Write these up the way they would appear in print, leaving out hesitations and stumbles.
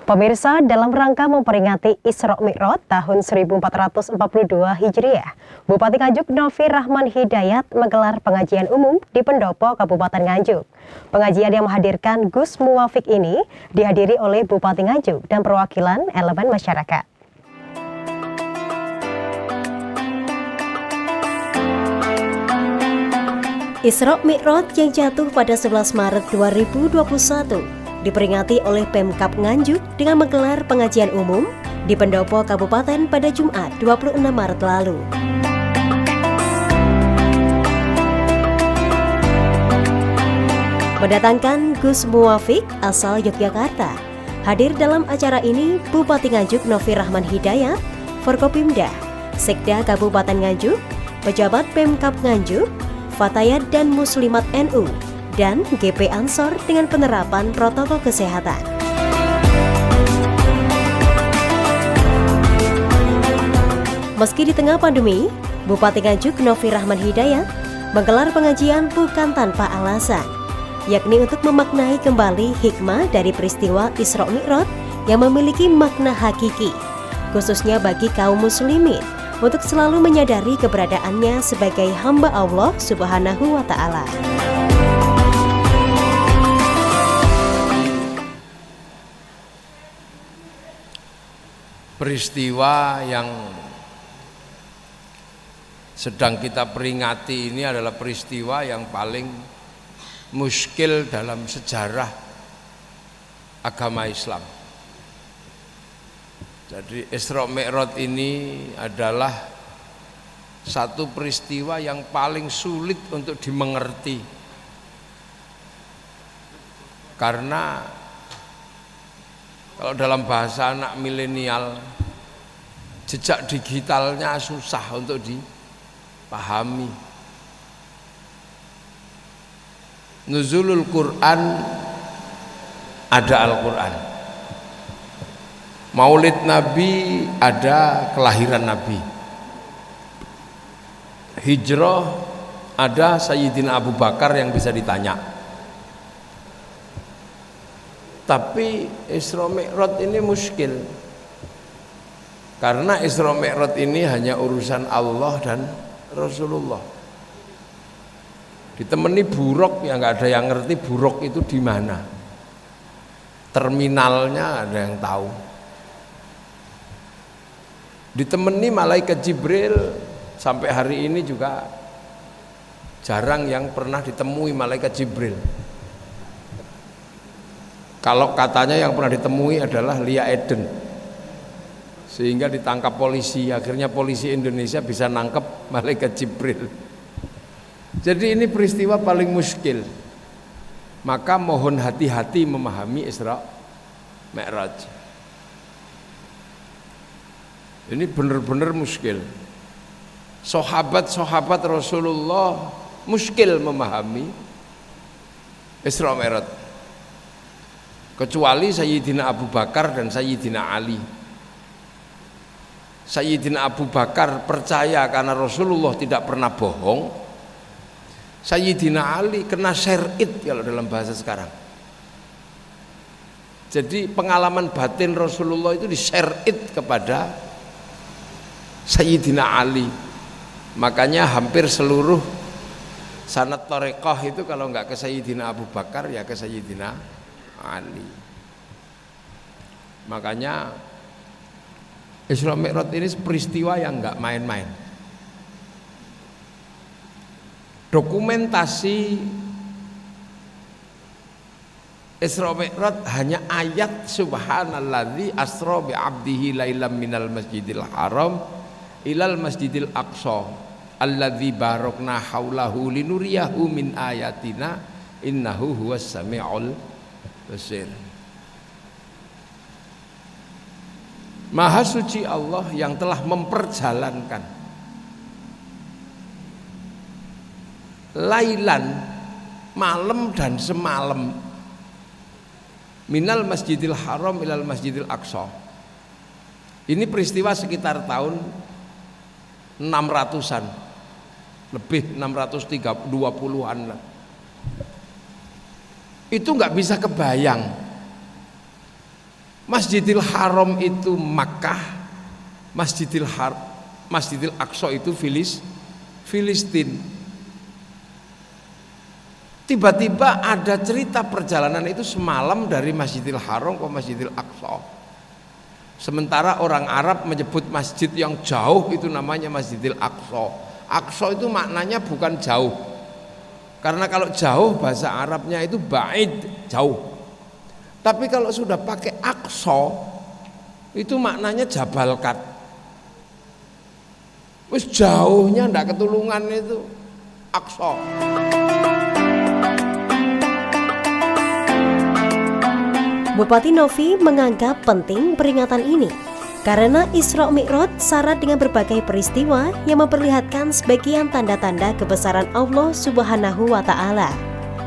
Pemirsa, dalam rangka memperingati Isra Mi'raj tahun 1442 Hijriah, Bupati Nganjuk Novi Rahman Hidayat menggelar pengajian umum di Pendopo Kabupaten Nganjuk. Pengajian yang menghadirkan Gus Muwafiq ini dihadiri oleh Bupati Nganjuk dan perwakilan elemen masyarakat. Isra Mi'raj yang jatuh pada 11 Maret 2021 diperingati oleh Pemkab Nganjuk dengan menggelar pengajian umum di Pendopo Kabupaten pada Jumat 26 Maret lalu. Mendatangkan Gus Muwafiq asal Yogyakarta. Hadir dalam acara ini Bupati Nganjuk Novi Rahman Hidayat, Forkopimda, Sekda Kabupaten Nganjuk, pejabat Pemkab Nganjuk, Fatayat dan Muslimat NU, dan GP Ansor dengan penerapan protokol kesehatan. Meski di tengah pandemi, Bupati Nganjuk Novi Rahman Hidayat menggelar pengajian bukan tanpa alasan, yakni untuk memaknai kembali hikmah dari peristiwa Isra Mi'raj yang memiliki makna hakiki, khususnya bagi kaum muslimin untuk selalu menyadari keberadaannya sebagai hamba Allah Subhanahu wa Ta'ala. Peristiwa yang sedang kita peringati ini adalah peristiwa yang paling muskil dalam sejarah agama Islam. Jadi Isra Mi'raj ini adalah satu peristiwa yang paling sulit untuk dimengerti, karena kalau dalam bahasa anak milenial, jejak digitalnya susah untuk dipahami. Nuzulul Quran, ada Al-Quran. Maulid Nabi, ada kelahiran Nabi. Hijrah, ada Sayyidina Abu Bakar yang bisa ditanya. Tapi Isra Mi'raj ini muskil, karena Isra Mi'raj ini hanya urusan Allah dan Rasulullah. Ditemani buruk, yang nggak ada yang ngerti buruk itu di mana. Terminalnya ada yang tahu. Ditemani malaikat Jibril, sampai hari ini juga jarang yang pernah ditemui malaikat Jibril. Kalau katanya yang pernah ditemui adalah Lia Eden, sehingga ditangkap polisi. Akhirnya polisi Indonesia bisa nangkep malaikat Jibril. Jadi ini peristiwa paling muskil. Maka mohon hati-hati memahami Isra Mi'raj. Ini benar-benar muskil. Sahabat-sahabat Rasulullah muskil memahami Isra Mi'raj, kecuali Sayyidina Abu Bakar dan Sayyidina Ali. Sayyidina Abu Bakar percaya karena Rasulullah tidak pernah bohong. Sayyidina Ali kena syar'id kalau dalam bahasa sekarang. Jadi pengalaman batin Rasulullah itu disyar'id kepada Sayyidina Ali. Makanya hampir seluruh sanad thariqah itu kalau enggak ke Sayyidina Abu Bakar ya ke Sayyidina Ali. Makanya Isra Mi'raj ini peristiwa yang enggak main-main. Dokumentasi Isra Mi'raj hanya ayat subhanalladzi asra bi 'abdihi lailam minal masjidil haram ilal masjidil aqsa alladzi barakna haulahu linuriyahu min ayatina innahu huwas samiul basir. Maha suci Allah yang telah memperjalankan lailan, malam dan semalam, minal masjidil haram ilal masjidil aqsa. Ini peristiwa sekitar tahun 600-an, lebih 620-an lah. Itu nggak bisa kebayang Masjidil Haram itu Makkah, Masjidil Aqsa itu Filistin. Tiba-tiba ada cerita perjalanan itu semalam dari Masjidil Haram ke Masjidil Aqsa. Sementara orang Arab menyebut masjid yang jauh itu namanya Masjidil Aqsa. Aqsa itu maknanya bukan jauh. Karena kalau jauh bahasa Arabnya itu ba'id, jauh. Tapi kalau sudah pakai Aqsa itu maknanya Jabal Kat. Wis jauhnya ndak ketulungan itu Aqsa. Bupati Novi menganggap penting peringatan ini karena Isra Mi'raj syarat dengan berbagai peristiwa yang memperlihatkan sebagian tanda-tanda kebesaran Allah Subhanahu wa Ta'ala.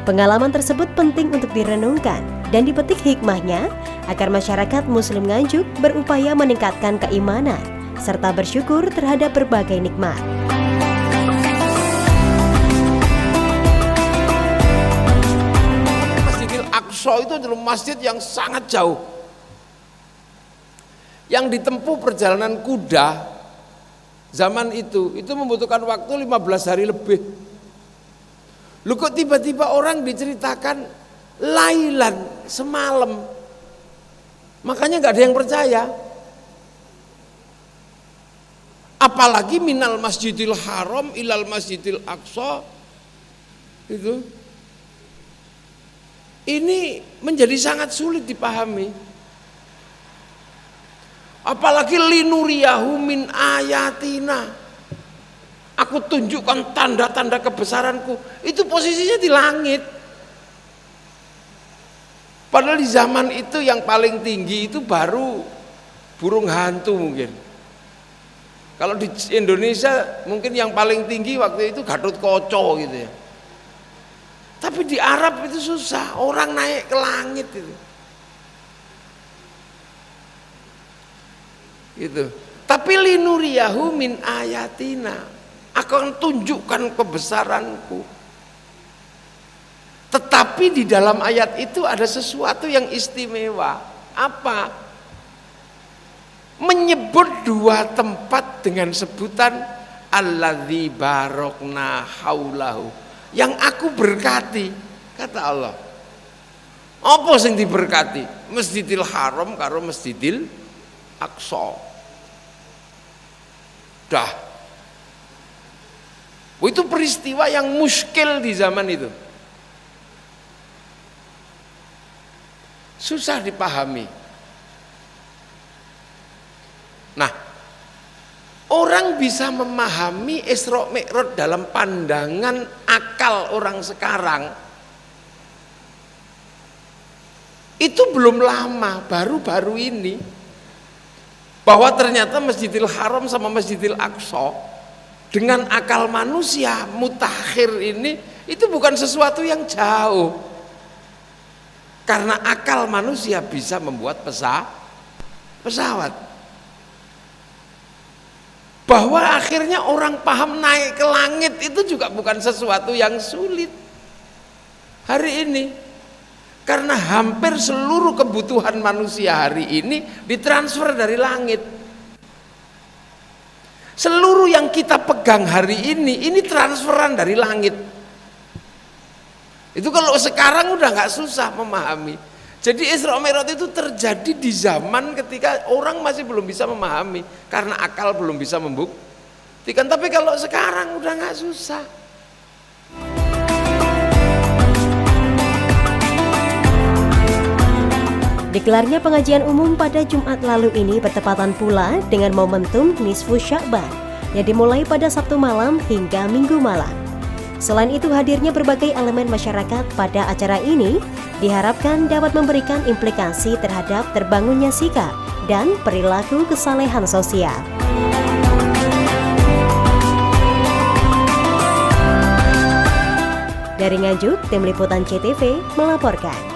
Pengalaman tersebut penting untuk direnungkan dan dipetik hikmahnya agar masyarakat Muslim Nganjuk berupaya meningkatkan keimanan serta bersyukur terhadap berbagai nikmat. Masjidil Aqsa itu adalah masjid yang sangat jauh, yang ditempuh perjalanan kuda zaman itu membutuhkan waktu 15 hari lebih. Lu kok tiba-tiba orang diceritakan lailan, semalam. Makanya nggak ada yang percaya. Apalagi minal Masjidil Haram ilal Masjidil Aqsa itu. Ini menjadi sangat sulit dipahami. Apalagi linuriyahu min ayatina. Aku tunjukkan tanda-tanda kebesaranku. Itu posisinya di langit. Padahal di zaman itu yang paling tinggi itu baru burung hantu mungkin. Kalau di Indonesia mungkin yang paling tinggi waktu itu Gatotkaca gitu ya. Tapi di Arab itu susah, orang naik ke langit itu. Gitu. Tapi linuriyahu min ayatina. Aku akan tunjukkan kebesaranku. Tetapi di dalam ayat itu ada sesuatu yang istimewa. Apa? Menyebut dua tempat dengan sebutan alladzi barokna haulahu, yang aku berkati, kata Allah. Apa sing diberkati? Masjidil Haram karo Masjidil Aqsa. Dah. Itu peristiwa yang muskil di zaman itu. Susah dipahami. Nah, orang bisa memahami Isra Mi'raj dalam pandangan akal orang sekarang. Itu belum lama, baru-baru ini. Bahwa ternyata Masjidil Haram sama Masjidil Aqsa dengan akal manusia mutakhir ini itu bukan sesuatu yang jauh. Karena akal manusia bisa membuat pesawat. Bahwa akhirnya orang paham naik ke langit itu juga bukan sesuatu yang sulit hari ini. Karena hampir seluruh kebutuhan manusia hari ini ditransfer dari langit. Seluruh yang kita pegang hari ini transferan dari langit. Itu kalau sekarang udah nggak susah memahami. Jadi Isra Mi'raj itu terjadi di zaman ketika orang masih belum bisa memahami karena akal belum bisa membuktikan. Tapi kalau sekarang udah nggak susah. Digelarnya pengajian umum pada Jumat lalu ini bertepatan pula dengan momentum Nisfu Sya'ban yang dimulai pada Sabtu malam hingga Minggu malam. Selain itu, hadirnya berbagai elemen masyarakat pada acara ini diharapkan dapat memberikan implikasi terhadap terbangunnya sikap dan perilaku kesalehan sosial. Dari Nganjuk, Tim Liputan CTV melaporkan.